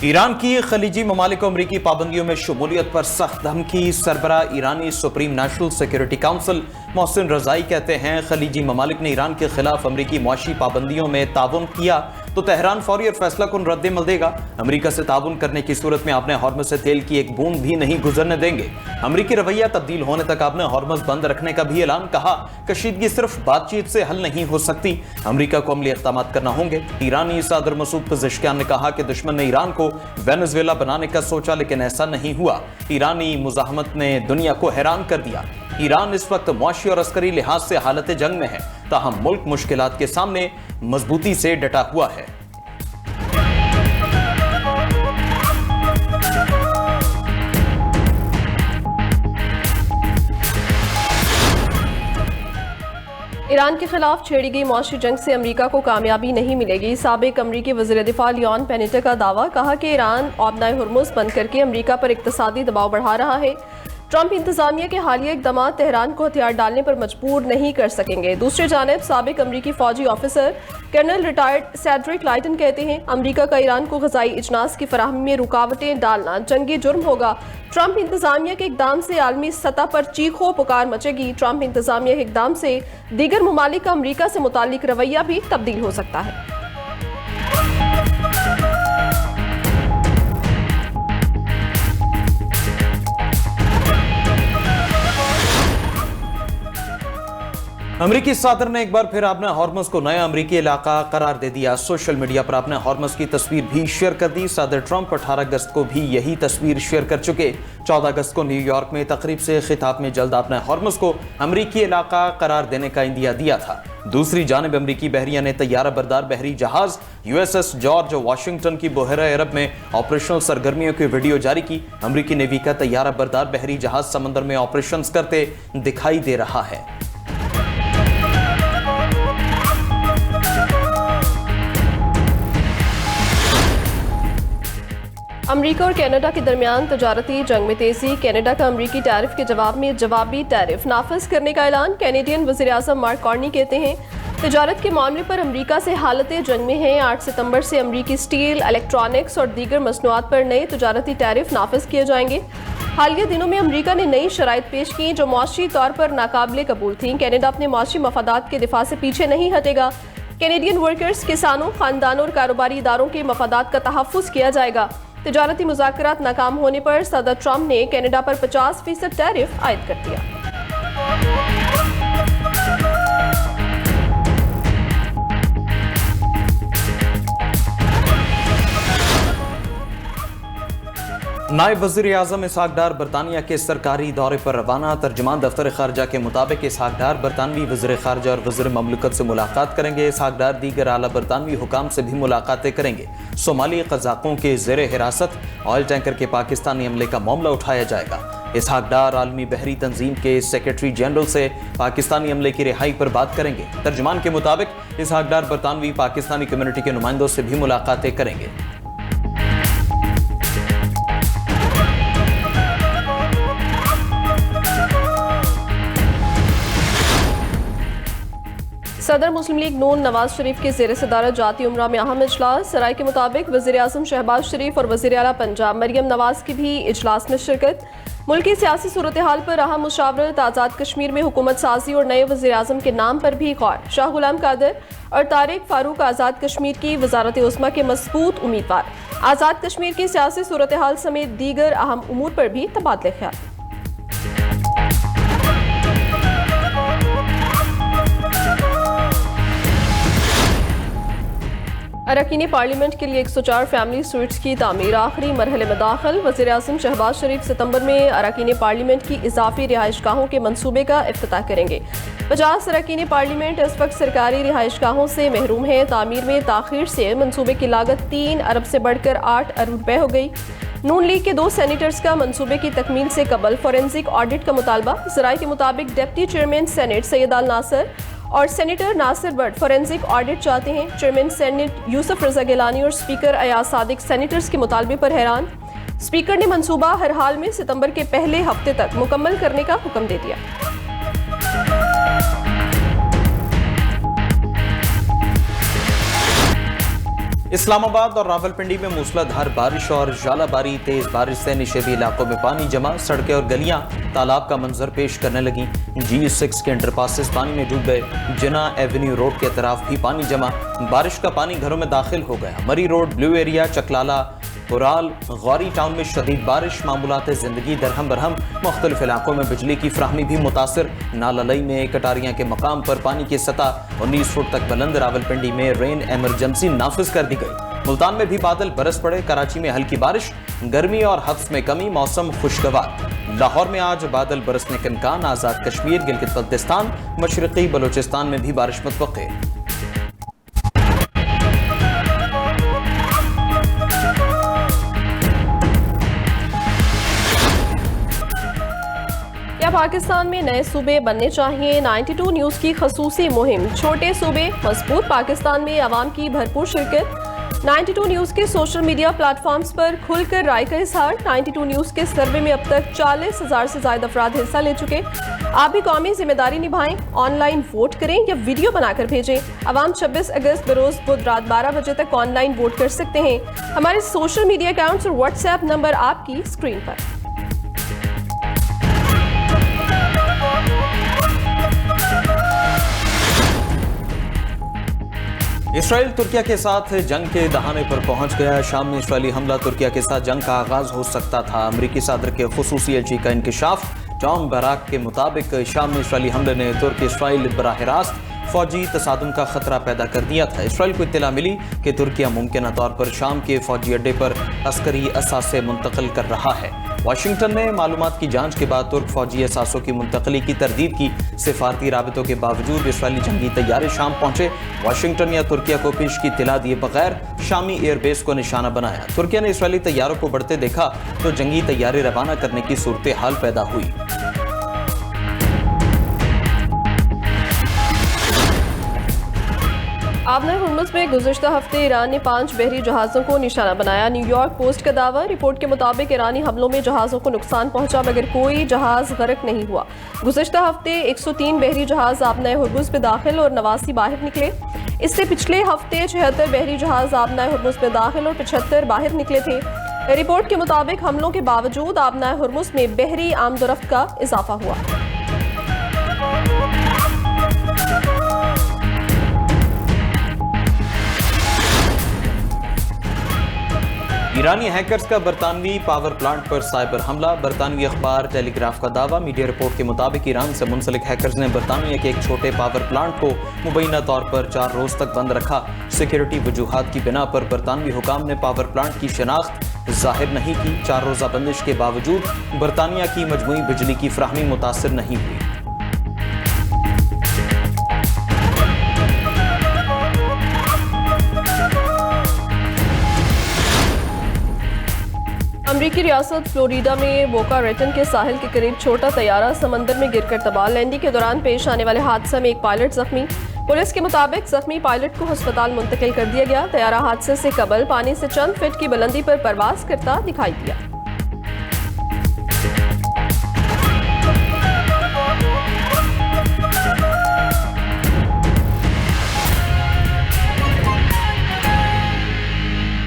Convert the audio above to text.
Iran की खलीजी ममालिक को अमरीकी पाबंदियों में शमूलियत पर सख्त धमकी। सरबरा ईरानी supreme national security council Mohsen Rezaei कहते हैं, खलीजी ममालिक ने ईरान के खिलाफ अमरीकी मुआशी पाबंदियों में ताउन किया तो तेहरान फौरी और फैसला कुन रद्द-ए-अमल देगा। अमरीका से ताउन करने की सूरत में आपने हॉर्मज से तेल की एक बूंद भी नहीं गुजरने देंगे। अमरीकी रवैया तब्दील होने तक आपने हॉर्मज बंद रखने का भी ऐलान कहा। कशीदगी सिर्फ बातचीत से हल नहीं हो सकती, अमरीका को अमली इक़दाम करना होंगे। ईरानी सदर मसूद पज़ेश्कियान ने कहा कि दुश्मन ने ईरान को वेनेजुएला बनाने का सोचा, लेकिन ऐसा नहीं हुआ। ईरानी मुज़ाहमत ने दुनिया को हैरान कर दिया। ईरान इस वक्त मुआशी और अस्करी लिहाज से हालत जंग में है, ताहम मुल्क मुश्किलात के सामने मजबूती से डटा हुआ है। ईरान के खिलाफ छेड़ी गई मुआशी जंग से अमरीका को कामयाबी नहीं मिलेगी। साबिक अमरीकी वज़ीर दिफा लियोन पेनेटा का दावा, कहा कि ईरान ओबनाए हुर्मुज़ बंद करके अमरीका पर इक़्तिसादी दबाव बढ़ा रहा है। ट्रंप इंतजामिया के हालिया इक़दाम तेहरान को हथियार डालने पर मजबूर नहीं कर सकेंगे। दूसरी जानिब साबिक अमरीकी फौजी ऑफिसर कर्नल रिटायर्ड सेड्रिक लाइटन कहते हैं, अमरीका का ईरान को ग़ज़ाई इजनास की फराहमी में रुकावटें डालना जंगी जुर्म होगा। ट्रंप इंतजामिया के इक़दाम से आलमी सतह पर चीखो पुकार मचेगी। ट्रंप इंतजामिया के इक़दाम से दीगर ममालिक का अमरीका से मुताल्लिक रवैया भी तब्दील हो सकता है। अमरीकी सदर ने एक बार फिर आपने हॉर्मज को नया अमरीकी इलाका करार दे दिया। सोशल मीडिया पर आपने हॉर्मज की तस्वीर भी शेयर कर दी। सदर ट्रंप 18 अगस्त को भी यही तस्वीर शेयर कर चुके। 14 अगस्त को न्यूयॉर्क में तकरीब से खिताब में जल्द आपने हॉर्मज को अमरीकी इलाका करार देने का इंदिया दिया था। दूसरी जानिब अमरीकी बहरिया ने तैयारा बरदार बहरी जहाज USS जॉर्ज वाशिंगटन की बहरा अरब में ऑपरेशनल सरगर्मियों की वीडियो जारी की। अमरीकी नेवी का तैयारा बरदार बहरी जहाज समंदर में ऑपरेशन करते दिखाई दे रहा है। अमरीका और कनाडा के दरमियान तजारती जंग में तेजी। कनाडा का अमरीकी टैरिफ के जवाब में जवाबी टैरिफ नाफिज करने का ऐलान। कैनेडियन वज़ीर आज़म मार्क कार्नी कहते हैं, तजारत के मामले पर अमरीका से हालत जंग में है। 8 सितंबर से अमरीकी स्टील, इलेक्ट्रॉनिक्स और दीगर मसनूआत पर नए तजारती टैरिफ नाफिज किए जाएंगे। हालिया दिनों में अमरीका ने नई शराइत पेश की जो मुआशी तौर पर नाकाबिले कबूल थीं। कनाडा अपने मुआशी मफादात के दिफा से पीछे नहीं हटेगा। कैनेडियन वर्कर्स, किसानों, खानदानों और कारोबारी इदारों के मफादात का तहफ़्फ़ुज़ किया जाएगा। तिजारती मुज़ाकरात नाकाम होने पर सदर ट्रंप ने कनाडा पर 50% टैरिफ आयद कर दिया। नायब वज़ीर आज़म इसहाक डार बरतानिया के सरकारी दौरे पर रवाना। तर्जुमान दफ्तर खारजा के मुताबिक इसहाक डार बरतानवी वज़ीर खारजा और वज़ीर ममलकत से मुलाकात करेंगे। इसहाक डार दीगर आला बरतानवी हुकाम से भी मुलाकातें करेंगे। सोमाली क़ज़ाक़ों के ज़ेर हिरासत ऑयल टैंकर के पाकिस्तानी हमले का मामला उठाया जाएगा। इसहाक डार आलमी बहरी तंजीम के सेक्रेटरी जनरल से पाकिस्तानी हमले की रिहाई पर बात करेंगे। तर्जुमान के मुताबिक इसहाक डार बरतानवी पाकिस्तानी कम्युनिटी के नुमाइंदों से भी मुलाकातें करेंगे। सदर मुस्लिम लीग नून नवाज शरीफ के ज़ेर सदारत जाती उमरा में अहम इजलास। सराय के मुताबिक वज़ीर आज़म शहबाज शरीफ और वज़ीर आला पंजाब मरियम नवाज की भी इजलास में शिरकत। मुल्की सियासी सूरत हाल पर अहम मुशावरत। आज़ाद कश्मीर में हुकूमत साजी और नए वज़ीर आज़म के नाम पर भी गौर। शाह गुलाम कादर और तारिक फारूक आज़ाद कश्मीर की वज़ारत उस्मा के मजबूत उम्मीदवार। आज़ाद कश्मीर की सियासी सूरत हाल समेत दीगर अहम उमूर पर भी तबादले ख्याल। अरकान पार्लियामेंट के लिए 104 फैमिली स्वीट्स की तामीर आखिरी मरहले में दाखिल। वज़ीर आज़म शहबाज शरीफ सितंबर में अरकान पार्लियामेंट की इजाफी रिहाइश गाहों के मनसूबे का इफ्तिताह करेंगे। 50 अरकान पार्लियामेंट इस वक्त सरकारी रिहाइश गाहों से महरूम है। तामीर में ताखीर से मनसूबे की लागत 3 अरब से बढ़कर 8 अरब रुपए हो गई। नून लीग के 2 सेनेटर्स का मनसूबे की तकमील से कबल फॉरेंसिक ऑडिट का मुतालबा। ज़राए के मुताबिक deputy chairman senate Syed Al Nasser और senator Nasir Butt forensic audit चाहते हैं। चेयरमैन सेनेट यूसुफ रजा गिलानी और स्पीकर अयाज सादिक सेनेटर्स के मुतालबे पर हैरान। स्पीकर ने मंसूबा हर हाल में सितंबर के पहले हफ्ते तक मुकम्मल करने का हुक्म दे दिया। इस्लामाबाद और रावलपिंडी में मूसलाधार बारिश और झालाबारी, तेज बारिश से निचेबी इलाकों में पानी जमा, सड़कें और गलियां तालाब का मंजर पेश करने लगी। G6 के अंडरपासेस पानी में डूब गए। जिना एवेन्यू रोड के तरफ भी पानी जमा, बारिश का पानी घरों में दाखिल हो गया। Murree road, blue area, Chaklala, पुराल, गौरी टाउन में शदीद बारिश, मामूलात जिंदगी दरहम बरहम। मुख्तलिफ इलाकों में बिजली की फ्राहमी भी मुतासर। नाललई में कटारियां के मकाम पर पानी की सतह 19 फुट तक बुलंद। रावलपिंडी में रेन इमरजेंसी नाफिज कर दी गई। मुल्तान में भी बादल बरस पड़े। कराची में हल्की बारिश, गर्मी और हफ्स में कमी, मौसम खुशगवार। लाहौर में आज बादल बरसने के इम्कान। आजाद कश्मीर, गिलगित बल्तिस्तान, मशरकी बलोचिस्तान में भी बारिश मुतवक्के। पाकिस्तान में नए सूबे बनने चाहिए। 92 न्यूज़ की खसूसी मुहिम, छोटे सूबे मजबूत पाकिस्तान में अवाम की भरपूर शिरकत। 92 न्यूज़ के सोशल मीडिया प्लेटफॉर्म्स पर खुलकर राय का इजहार। 92 न्यूज़ के सर्वे में अब तक 40,000 से ज्यादा अफराद हिस्सा ले चुके। आप भी कौमी जिम्मेदारी निभाएं, ऑनलाइन वोट करें या वीडियो बनाकर भेजें। अवाम 26 अगस्त बरोज बुध रात 12 बजे तक ऑनलाइन वोट कर सकते हैं। हमारे सोशल मीडिया अकाउंट्स और व्हाट्सएप नंबर आपकी स्क्रीन पर। इसराइल तुर्किया के साथ जंग के दहाने पर पहुंच गया। शाम में इसराइली हमला, तुर्किया के साथ जंग का आगाज हो सकता था। अमरीकी सदर के खुसूसी एजेंसी का इंकशाफ। जॉन बराक के मुताबिक शाम में इसराइली हमले ने तुर्क इसराइल बराह रास्त फौजी तसादुम का खतरा पैदा कर दिया था। इसराइल को इत्तला मिली कि तुर्किया मुमकिन तौर पर शाम के फौजी अड्डे पर अस्करी असासे मुंतकिल कर रहा है। वाशिंगटन में मालूमात की जांच के बाद तुर्क फौजी असासों की मुंतकली की तरदीद की। सिफारती राबितों के बावजूद इसराइली जंगी तैयारे शाम पहुंचे। वाशिंगटन या तुर्किया को पेश की इत्तला दिए बगैर शामी एयरबेस को निशाना बनाया। तुर्किया ने इसराइली तैयारों को बढ़ते देखा तो जंगी तैयारे रवाना करने की सूरत हाल पैदा हुई। आबना हुर्मुज़ में गुज़िश्ता हफ्ते ईरान ने 5 बहरी जहाज़ों को निशाना बनाया। न्यूयॉर्क पोस्ट का दावा। रिपोर्ट के मुताबिक ईरानी हमलों में जहाज़ों को नुकसान पहुंचा मगर कोई जहाज़ गर्क नहीं हुआ। गुज़िश्ता हफ्ते 103 बहरी जहाज़ आबना हुर्मुज़ में दाखिल और 89 बाहर निकले। इससे पिछले हफ्ते 76 बहरी जहाज़ आबना हुर्मुज़ में दाखिल और 75 बाहर निकले थे। रिपोर्ट के मुताबिक हमलों के बावजूद आबना हुर्मुज़ में बहरी आमदोरफ्त का इजाफा हुआ। ईरानी हैकर्स का बरतानवी पावर प्लांट पर साइबर हमला। बरतानवी अखबार टेलीग्राफ का दावा। मीडिया रिपोर्ट के मुताबिक ईरान से मुंसलिक हैकर्स ने बरतानिया के एक छोटे पावर प्लांट को मुबैना तौर पर 4 रोज तक बंद रखा। सिक्योरिटी वजूहात की बिना पर बरतानवी हुकाम ने पावर प्लांट की शनाख्त जाहिर नहीं की। 4 रोजा बंदिश के बावजूद बरतानिया की मजमूई बिजली की फ्राहमी मुतासर नहीं हुई। अमरीकी रियासत फ्लोरिडा में बोका रेटन के साहिल के करीब छोटा तैयारा समंदर में गिरकर तबाह। लैंडिंग के दौरान पेश आने वाले हादसे में एक पायलट जख्मी। पुलिस के मुताबिक जख्मी पायलट को अस्पताल मुंतकिल कर दिया गया। तैयारा हादसे से कबल पानी से चंद फीट की बुलंदी पर परवाज करता दिखाई दिया।